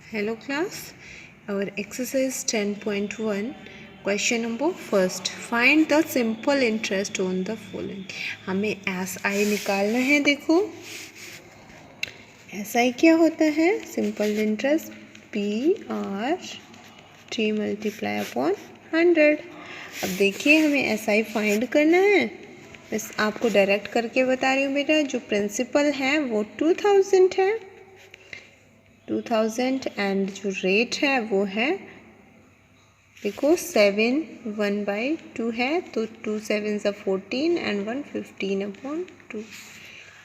Hello class, our exercise 10.1 question number first. Find the simple interest on the following. हमें SI निकालना है। देखो SI क्या होता है? Simple interest PR/T multiply upon 100। अब देखिए हमें SI फाइंड करना है। बस आपको डायरेक्ट करके बता रही हूँ बेटा। जो प्रिंसिपल है वो 2000 है, 2000 एंड जो रेट है वो है, देखो 7 1/2 है, तो 2 7 14 एंड 1 15/2।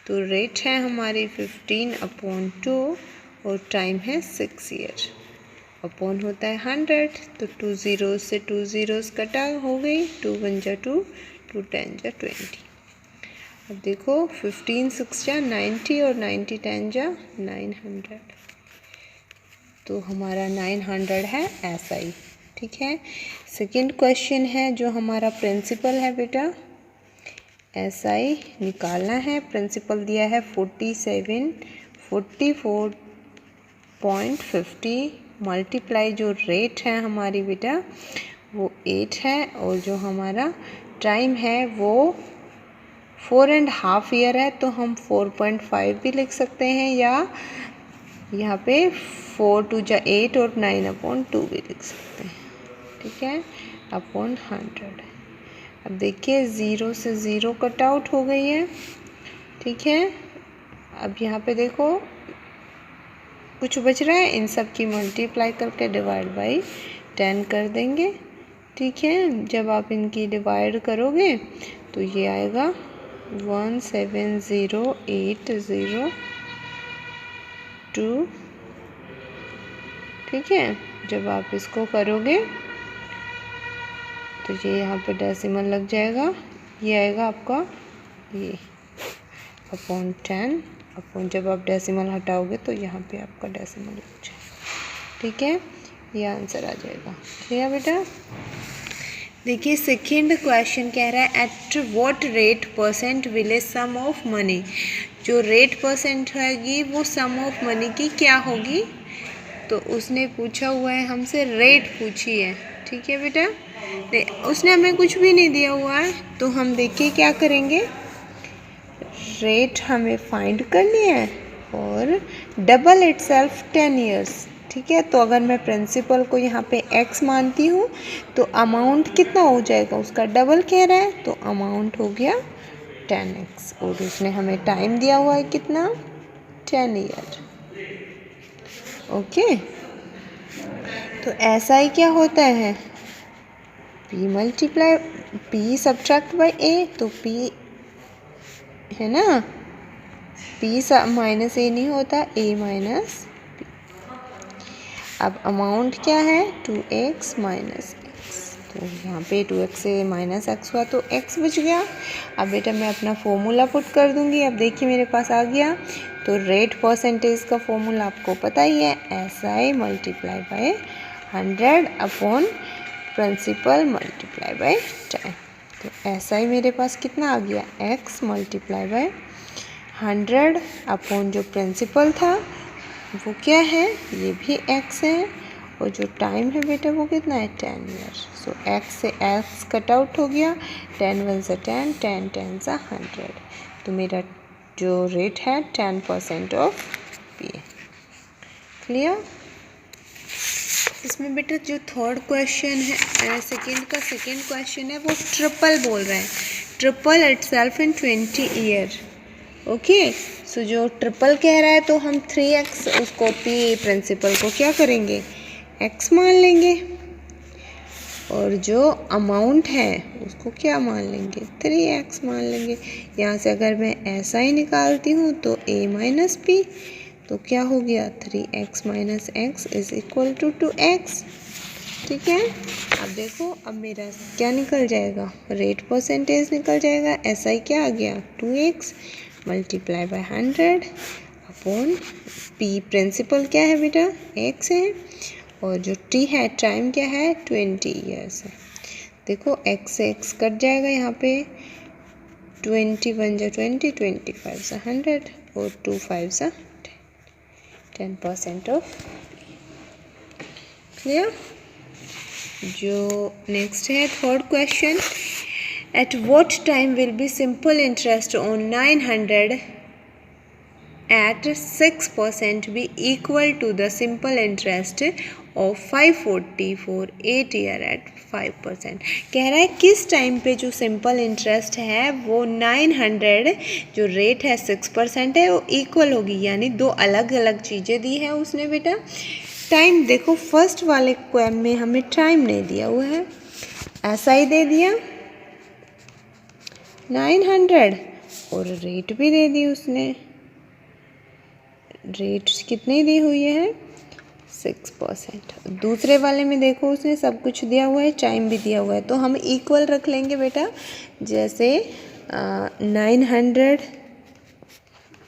तो रेट है हमारी 15/2 और टाइम है 6 ईयर। अपॉन होता है 100, तो 2 0 से 2 0 कटा हो गई, 2 1 जा 2, 2 10 जा 20। अब देखो 15 6 जा 90 और 90 10 जा 900, तो हमारा 900 है SI। ठीक है। सेकंड क्वेश्चन है जो हमारा प्रिंसिपल है बेटा, SI निकालना है। प्रिंसिपल दिया है 47 44.50 मल्टीप्लाई जो रेट है हमारी बेटा वो 8 है, और जो हमारा टाइम है वो 4.5 ईयर है, तो हम 4.5 भी लिख सकते हैं, या यहाँ पे 4 2 जा 8 और 9/2 भी लिख सकते हैं। ठीक है, अपॉन 100। अब देखिए 0 से 0 कट आउट हो गई है। ठीक है। अब यहाँ पे देखो कुछ बच रहा है, इन सब की मल्टीप्लाई करके डिवाइड बाई 10 कर देंगे। ठीक है। जब आप इनकी डिवाइड करोगे तो ये आएगा 17080 ठीक है। जब आप इसको करोगे तो ये यहाँ पे डेसिमल लग जाएगा, ये आएगा आपका ये अपॉन 10 अपॉन, जब आप डेसिमल हटाओगे तो यहाँ पे आपका डेसिमल लग जाएगा। ठीक है, ये आंसर आ जाएगा। ठीक है बेटा। देखिए सेकंड क्वेश्चन कह रहा है at what rate percent will a sum of money. जो रेट परसेंट होगी वो सम ऑफ मनी की क्या होगी, तो उसने पूछा हुआ है हमसे, रेट पूछी है। ठीक है बेटा। उसने हमें कुछ भी नहीं दिया हुआ है, तो हम देखिए क्या करेंगे, रेट हमें फाइंड करनी है और डबल इटसेल्फ 10 इयर्स। ठीक है। तो अगर मैं प्रिंसिपल को यहाँ पे x मानती हूँ तो अमाउंट कितना हो जाएगा, उसका डबल कह रहा है, तो अमाउंट हो गया 10x, और उसने हमें टाइम दिया हुआ है कितना, 10 ईयर। ओके। तो SI क्या होता है, P multiply P subtract by A, तो P है ना, P माइनस A नहीं होता, A माइनस P। अब अमाउंट क्या है, 2x माइनस x, तो यहाँ पे 2x से माइनस x हुआ तो x बच गया। अब बेटा मैं अपना फॉर्मूला पुट कर दूँगी। अब देखिए मेरे पास आ गया, तो रेट परसेंटेज का फॉर्मूला आपको पता ही है, SI multiply by 100 upon principal multiply by 10। तो SI मेरे पास कितना आ गया, x मल्टीप्लाई बाय 100 अपॉन जो प्रिंसिपल था वो क्या है, ये भी x है, और जो टाइम है बेटा वो कितना है, 10 ईयर। सो x से x कट आउट हो गया, 10 1 से 10, 10 10 से 100, तो मेरा जो रेट है 10% ऑफ P। क्लियर। इसमें बेटा जो थर्ड क्वेश्चन है, सेकंड क्वेश्चन है, वो ट्रिपल बोल रहा है, triple itself in 20 year. Okay. So जो ट्रिपल कह रहा है तो हम 3x उसको P प्रिंसिपल को क्या करेंगे, x मान लेंगे, और जो अमाउंट है उसको क्या मान लेंगे, 3x मान लेंगे। यहाँ से अगर मैं SI निकालती हूँ तो A माइनस P, तो क्या हो गया, 3x minus x is equal to 2x। ठीक है। अब देखो, अब मेरा क्या निकल जाएगा, रेट परसेंटेज निकल जाएगा। SI क्या आ गया, 2x multiply by 100 upon P principal क्या है बेटा, x है, और जो T है टाइम क्या है, 20 ईयर्स है। देखो x से x कट जाएगा, यहाँ पे 20 1 जा 20, 25 से 100 और 2 5 से 10% ऑफ क्लियर। जो नेक्स्ट है third question, at what time will be simple interest on 900 at 6% be equal to the simple interest of 540 for 8 year at 5%। कह रहा है किस टाइम पे जो सिंपल इंटरेस्ट है वो 900 जो रेट है 6% है वो इक्वल होगी, यानी दो अलग अलग चीज़ें दी है उसने बेटा। टाइम देखो फर्स्ट वाले क्वेश्चन में हमें टाइम नहीं दिया हुआ है, ऐसा ही दे दिया 900 और रेट भी दे दी उसने, रेट कितनी दी हुई है 6%। दूसरे वाले में देखो उसने सब कुछ दिया हुआ है, टाइम भी दिया हुआ है, तो हम इक्वल रख लेंगे बेटा। जैसे 900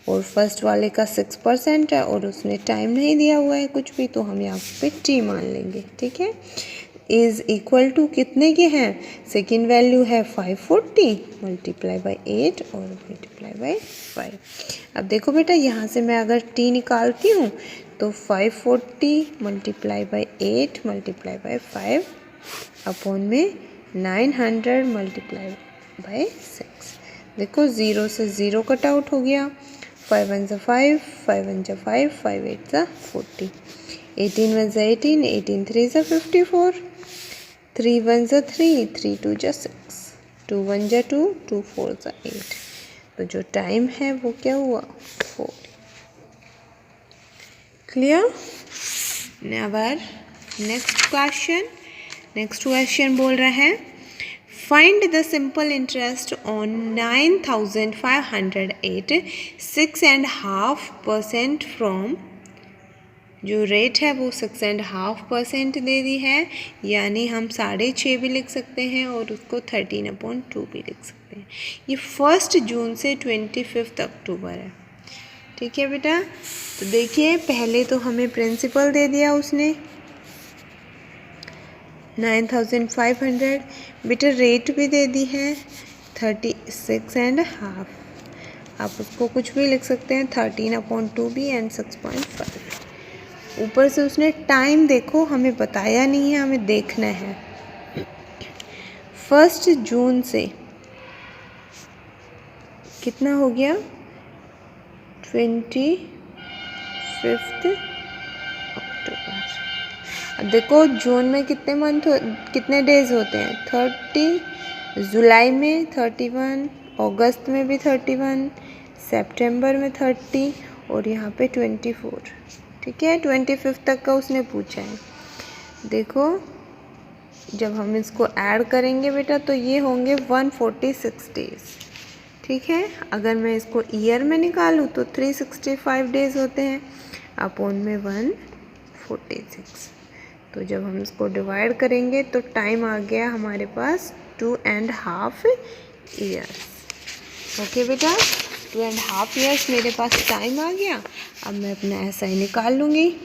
और फर्स्ट वाले का 6% है और उसने टाइम नहीं दिया हुआ है कुछ भी, तो हम यहाँ पे टी मान लेंगे, ठीक है। इज़ इक्वल टू कितने के हैं, सेकेंड वैल्यू है 540 मल्टीप्लाई बाई 8 और मल्टीप्लाई बाई 5। अब देखो बेटा यहाँ से मैं अगर टी निकालती हूँ तो 540 multiply by 8 multiply by 5 upon में 900 मल्टीप्लाई बाई 6। देखो 0 से 0 कट आउट हो गया, 5 1 जा 5, 5 1 जा 5, 5 8 जा 40, 18 1 जा 18, 18 3 जा 54, 3 1 जा 3, 3 2 जा 6, 2 1 जा 2, 2 4 जा 8। तो जो टाइम है वो क्या हुआ 4। क्लियर। नाउ नेक्स्ट क्वेश्चन बोल रहा है find the simple interest on 9508 6.5% from, जो रेट है वो 6.5% दे दी है, यानी हम 6.5 भी लिख सकते हैं और उसको 13/2 भी लिख सकते हैं। ये 1 जून से 25 अक्टूबर है, ठीक है बेटा। तो देखिए पहले तो हमें प्रिंसिपल दे दिया उसने 9500, बेटा रेट भी दे दी है 36.5, आप उसको कुछ भी लिख सकते हैं 13/2 भी एंड 6.5। ऊपर से उसने टाइम देखो हमें बताया नहीं है, हमें देखना है 1 जून से कितना हो गया 25 अक्टूबर। अब देखो जून में कितने डेज होते हैं 30, जुलाई में 31, अगस्त में भी 31, सितंबर में 30 और यहाँ पे 24, ठीक है। 25 तक का उसने पूछा है। देखो जब हम इसको ऐड करेंगे बेटा तो ये होंगे 146 डेज, ठीक है। अगर मैं इसको ईयर में निकालूँ तो 365 डेज होते हैं अपॉन में 146। तो जब हम इसको डिवाइड करेंगे तो टाइम आ गया हमारे पास 2.5 ईयर्स। ओके बेटा 2.5 ईयर्स मेरे पास टाइम आ गया। अब मैं अपना SI निकाल लूँगी।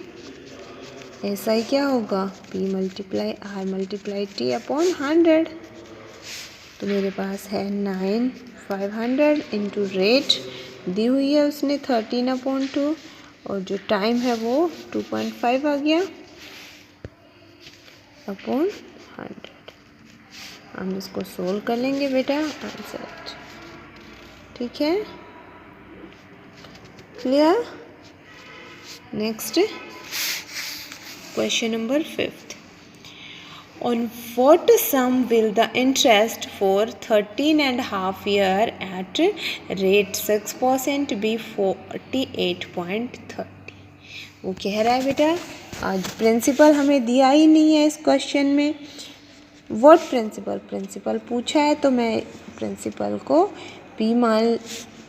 SI क्या होगा P multiply R multiply T upon 100। तो मेरे पास है 9500 इंटू रेट दी हुई है उसने 13/2 और जो टाइम है वो 2.5 आ गया अपॉन 100। हम इसको सोल्व कर लेंगे बेटा आंसर, ठीक है। Clear. Next question number 5th, on what sum will the interest for 13.5 year at rate 6% be 48.30। वो कह रहा है बेटा आज प्रिंसिपल हमें दिया ही नहीं है इस क्वेश्चन में। व्हाट प्रिंसिपल पूछा है तो मैं प्रिंसिपल को P मान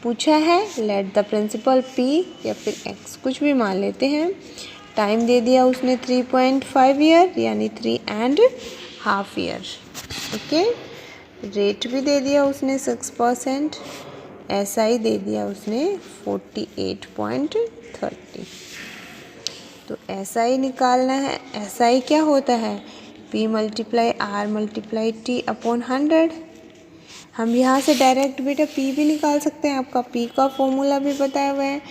पूछा है, लेट द प्रिंसिपल P या फिर X कुछ भी मान लेते हैं। टाइम दे दिया उसने 3.5 ईयर यानी 3.5 ईयर, ओके। रेट भी दे दिया उसने 6%, SI दे दिया उसने 48.30। तो SI निकालना है। SI क्या होता है P multiply R multiply T upon 100। हम यहाँ से डायरेक्ट बेटा P भी निकाल सकते हैं, आपका P का फॉर्मूला भी बताया हुआ है।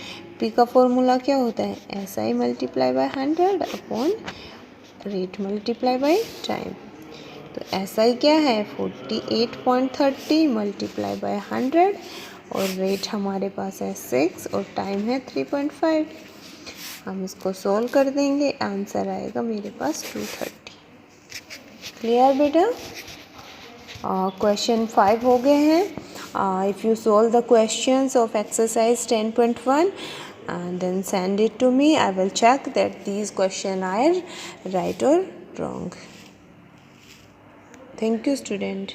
P का फॉर्मूला क्या होता है SI multiply by 100 upon rate multiply by time. तो SI क्या है 48.30 मल्टीप्लाई बाई 100 और रेट हमारे पास है 6 और टाइम है 3.5। हम इसको सॉल्व कर देंगे, आंसर आएगा मेरे पास 230। क्लियर बेटा? क्वेश्चन 5 हो गए हैं। If you solve the questions of exercise 10.1 and then send it to me, I will check that these questions are right or wrong. Thank you student.